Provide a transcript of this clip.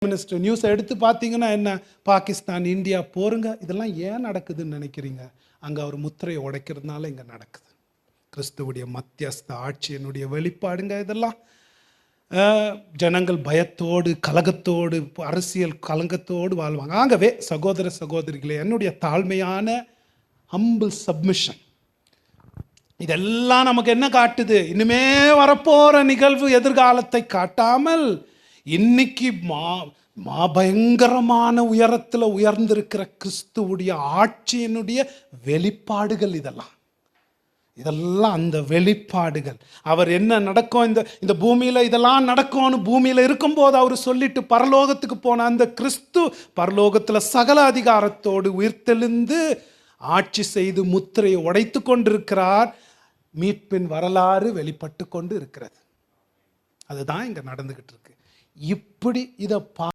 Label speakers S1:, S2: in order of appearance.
S1: Minister நியூஸை எடுத்து பார்த்தீங்கன்னா என்ன, பாகிஸ்தான் இந்தியா போருங்க, இதெல்லாம் ஏன் நடக்குதுன்னு நினைக்கிறீங்க? அங்கே அவர் முத்திரையை உடைக்கிறதுனால இங்கே நடக்குது. கிறிஸ்துவுடைய மத்தியஸ்த ஆட்சியினுடைய வெளிப்பாடுங்க இதெல்லாம். ஜனங்கள் பயத்தோடு கலகத்தோடு அரசியல் கலங்கத்தோடு வாழ்வாங்க. ஆகவே சகோதர சகோதரிகளே, என்னுடைய தாழ்மையான ஹம்பிள் சப்மிஷன் இதெல்லாம் நமக்கு என்ன காட்டுது? இனிமே வரப்போற நிகழ்வு எதிர்காலத்தை காட்டாமல் இன்னைக்கு பயங்கரமான உயரத்தில் உயர்ந்திருக்கிற கிறிஸ்துவுடைய ஆட்சியினுடைய வெளிப்பாடுகள் இதெல்லாம் அந்த வெளிப்பாடுகள். அவர் என்ன நடக்கும் இந்த பூமியில் இதெல்லாம் நடக்கும்னு பூமியில் இருக்கும்போது அவர் சொல்லிட்டு பரலோகத்துக்கு போன அந்த கிறிஸ்து பரலோகத்தில் சகல அதிகாரத்தோடு உயிர்த்தெழுந்து ஆட்சி செய்து முத்திரையை உடைத்து கொண்டிருக்கிறார். மீட்பின் வரலாறு வெளிப்பட்டு கொண்டு இருக்கிறது. அதுதான் இங்க நடந்துகிட்டு இருக்கு. இப்படி இதை